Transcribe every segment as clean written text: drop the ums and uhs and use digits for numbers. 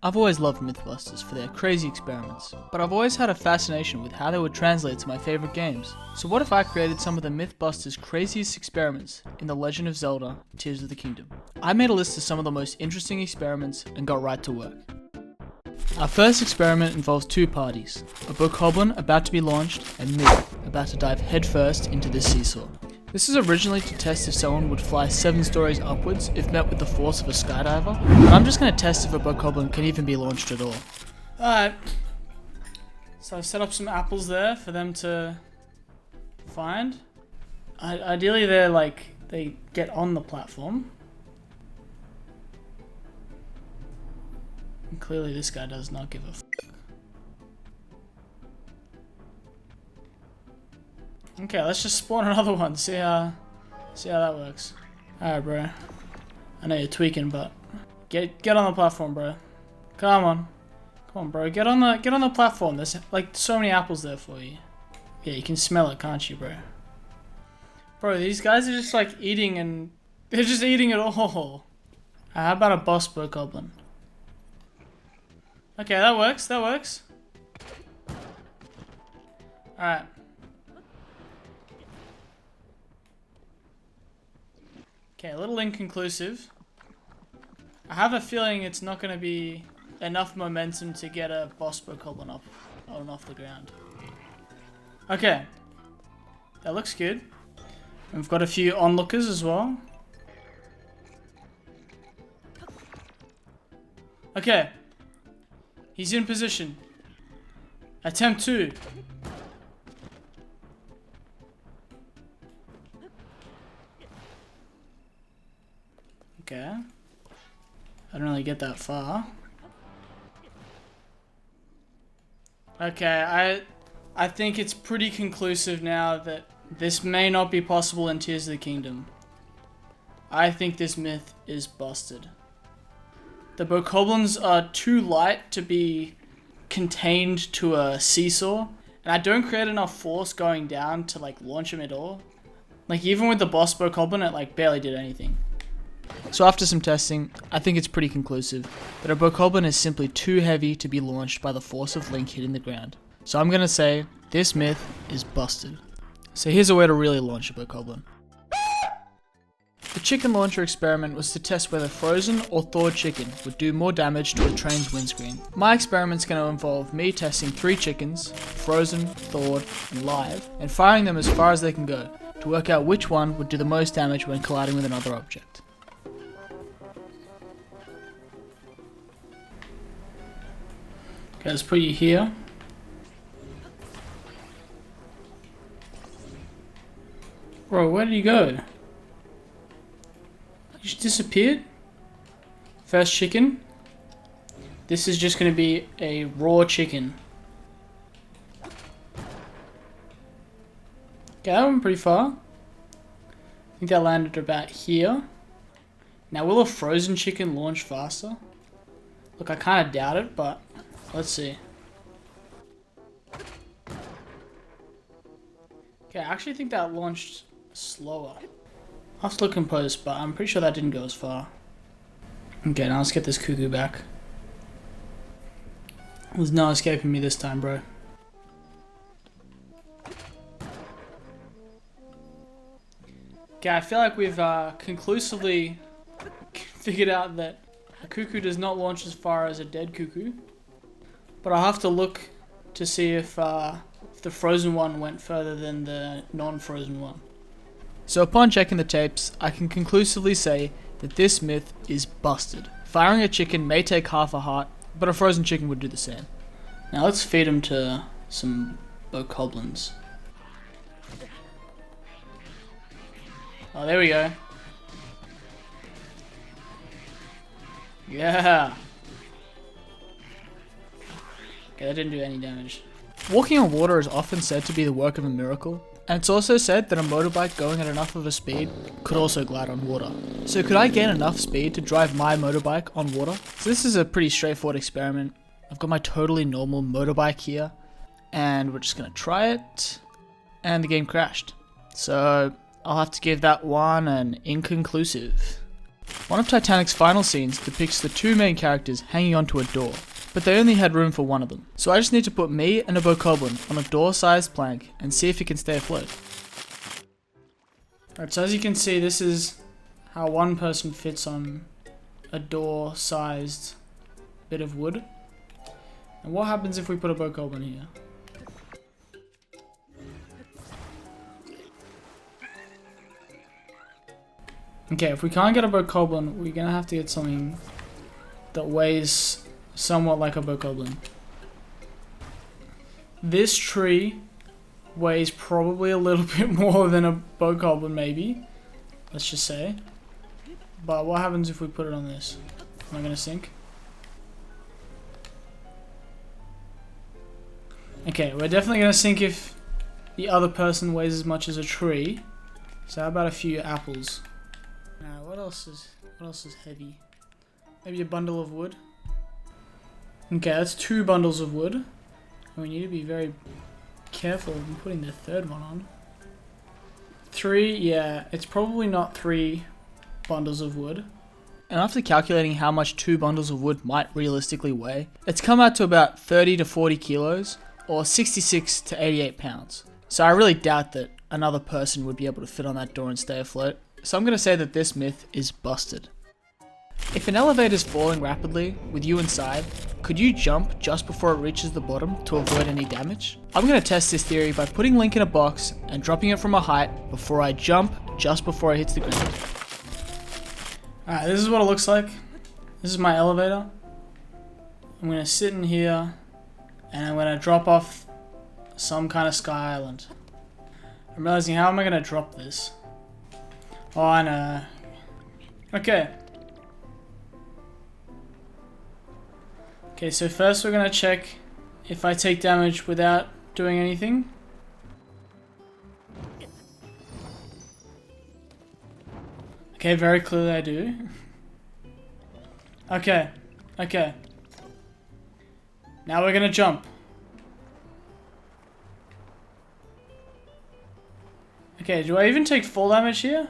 I've always loved Mythbusters for their crazy experiments, but I've always had a fascination with how they would translate to my favourite games. So what if I created some of the Mythbusters' craziest experiments in The Legend of Zelda Tears of the Kingdom? I made a list of some of the most interesting experiments and got right to work. Our first experiment involves two parties, a bokoblin about to be launched and me about to dive headfirst into this seesaw. This is originally to test if someone would fly 7 stories upwards if met with the force of a skydiver, but I'm just going to test if a bokoblin can even be launched at all. Alright, so I've set up some apples there for them to find. Ideally they get on the platform. And clearly this guy does not give a f***. Okay, let's just spawn another one, see how that works. Alright, bro. I know you're tweaking, but get on the platform, bro. Come on, bro. Get on the platform. There's like so many apples there for you. Yeah, you can smell it, can't you, bro? Bro, these guys are just like eating and they're just eating it all. How about a boss bokoblin? Okay, that works. Alright. Okay, a little inconclusive. I have a feeling it's not going to be enough momentum to get a boss bokoblin up and off the ground. Okay. That looks good. We've got a few onlookers as well. Okay. He's in position. Attempt 2. Okay. I don't really get that far. Okay, I think it's pretty conclusive now that this may not be possible in Tears of the Kingdom. I think this myth is busted. The bokoblins are too light to be contained to a seesaw, and I don't create enough force going down to like launch them at all. Like even with the boss bokoblin, it like barely did anything. So after some testing, I think it's pretty conclusive that a bokoblin is simply too heavy to be launched by the force of Link hitting the ground. So I'm gonna say this myth is busted. So here's a way to really launch a bokoblin. The chicken launcher experiment was to test whether frozen or thawed chicken would do more damage to a train's windscreen. My experiment's going to involve me testing 3 chickens, frozen, thawed, and live, and firing them as far as they can go to work out which one would do the most damage when colliding with another object. Okay, let's put you here. Bro, where did you go? You just disappeared? First chicken. This is just going to be a raw chicken. Okay, that went pretty far. I think that landed about here. Now, will a frozen chicken launch faster? Look, I kind of doubt it, but let's see. Okay, I actually think that launched slower. I'll have to look in post, but I'm pretty sure that didn't go as far. Okay, now let's get this cuckoo back. There's no escaping me this time, bro. Okay, I feel like we've conclusively figured out that a cuckoo does not launch as far as a dead cuckoo. But I'll have to look to see if the frozen one went further than the non-frozen one. So upon checking the tapes, I can conclusively say that this myth is busted. Firing a chicken may take half a heart, but a frozen chicken would do the same. Now let's feed him to some bokoblins. Oh, there we go. Yeah. Okay, that didn't do any damage. Walking on water is often said to be the work of a miracle, and it's also said that a motorbike going at enough of a speed could also glide on water. So could I gain enough speed to drive my motorbike on water? So this is a pretty straightforward experiment. I've got my totally normal motorbike here, and we're just gonna try it, and the game crashed. So I'll have to give that one an inconclusive. One of Titanic's final scenes depicts the two main characters hanging onto a door, but they only had room for one of them. So I just need to put me and a bokoblin on a door-sized plank and see if it can stay afloat. Alright, so as you can see, this is how one person fits on a door-sized bit of wood. And what happens if we put a bokoblin here? Okay, if we can't get a bokoblin, we're gonna have to get something that weighs somewhat like a bokoblin. This tree weighs probably a little bit more than a bokoblin, maybe. Let's just say. But what happens if we put it on this? Am I gonna sink? Okay, we're definitely gonna sink if the other person weighs as much as a tree. So how about a few apples? Now, what else is heavy? Maybe a bundle of wood. Okay, that's 2 bundles of wood. And we need to be very careful of putting the third one on. 3, yeah, it's probably not 3 bundles of wood. And after calculating how much 2 bundles of wood might realistically weigh, it's come out to about 30 to 40 kilos, or 66 to 88 pounds. So I really doubt that another person would be able to fit on that door and stay afloat. So I'm going to say that this myth is busted. If an elevator is falling rapidly, with you inside, could you jump just before it reaches the bottom to avoid any damage? I'm going to test this theory by putting Link in a box and dropping it from a height before I jump just before it hits the ground. Alright, this is what it looks like. This is my elevator. I'm going to sit in here and I'm going to drop off some kind of sky island. I'm realizing, how am I going to drop this? Oh, I know. Okay. Okay, so first we're going to check if I take damage without doing anything. Okay, very clearly I do. Okay, okay. Now we're going to jump. Okay, do I even take full damage here?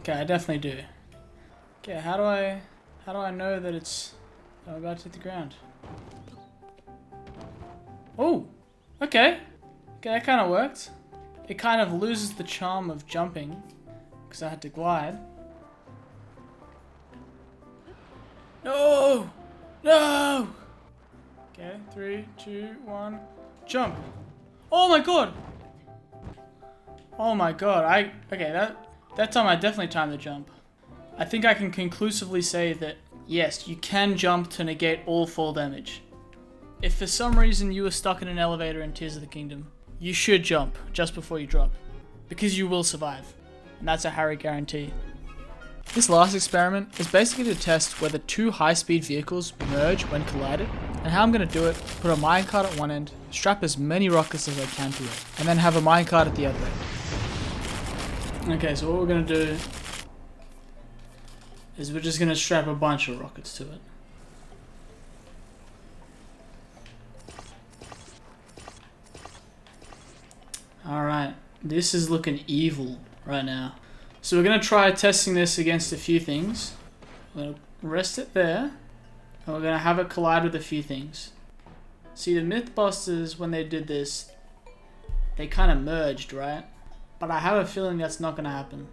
Okay, I definitely do. Okay, how do I know that I'm about to hit the ground? Oh, okay. Okay, that kind of worked. It kind of loses the charm of jumping because I had to glide. No! No! Okay, 3, 2, 1, jump! Oh my god! Oh my god, okay, that time I definitely timed the jump. I think I can conclusively say that, yes, you can jump to negate all fall damage. If for some reason you were stuck in an elevator in Tears of the Kingdom, you should jump just before you drop, because you will survive, and that's a Hrry guarantee. This last experiment is basically to test whether 2 high-speed vehicles merge when collided, and how I'm going to do it: put a minecart at one end, strap as many rockets as I can to it, and then have a minecart at the other end. Okay, so what we're going to do is we're just going to strap a bunch of rockets to it. Alright, this is looking evil right now. So we're going to try testing this against a few things. We're going to rest it there, and we're going to have it collide with a few things. See, the Mythbusters, when they did this, they kind of merged, right? But I have a feeling that's not going to happen.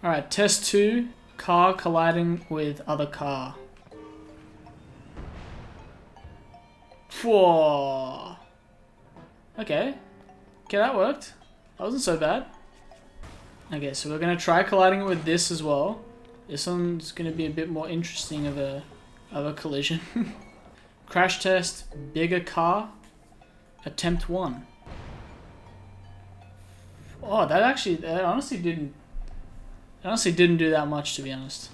Alright, test 2, car colliding with other car. Whoa. Okay. Okay, that worked. That wasn't so bad. Okay, so we're going to try colliding it with this as well. This one's going to be a bit more interesting of a collision. Crash test, bigger car, attempt 1. Oh, that honestly didn't do that much, to be honest.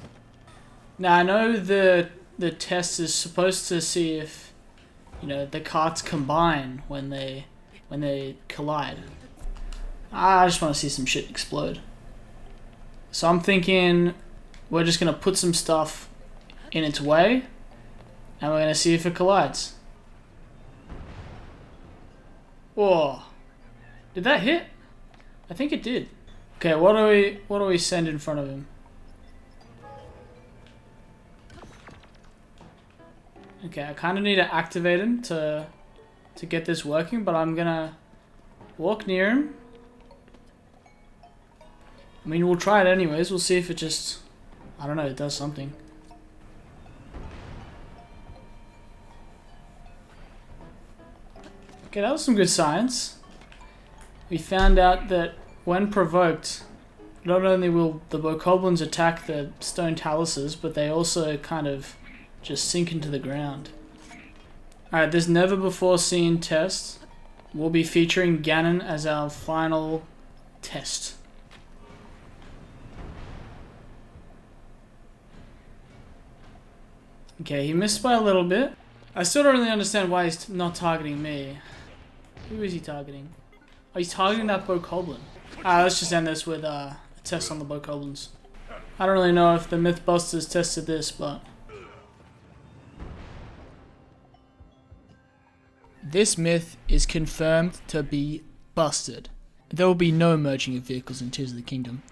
Now, I know the test is supposed to see if, the carts combine when they collide. I just want to see some shit explode. So I'm thinking we're just going to put some stuff in its way, and we're going to see if it collides. Whoa. Did that hit? I think it did. Okay, what do we send in front of him? Okay, I kind of need to activate him to get this working, but I'm gonna walk near him. I mean, we'll try it anyways. We'll see if it just, I don't know, it does something. Okay, that was some good science. We found out that when provoked, not only will the bokoblins attack the stone taluses, but they also kind of just sink into the ground. Alright, this never before seen test will be featuring Ganon as our final test. Okay, he missed by a little bit. I still don't really understand why he's not targeting me. Who is he targeting? Oh, he's targeting that bokoblin. Let's just end this with a test on the bokoblins. I don't really know if the Mythbusters tested this, but... This myth is confirmed to be busted. There will be no merging of vehicles in Tears of the Kingdom.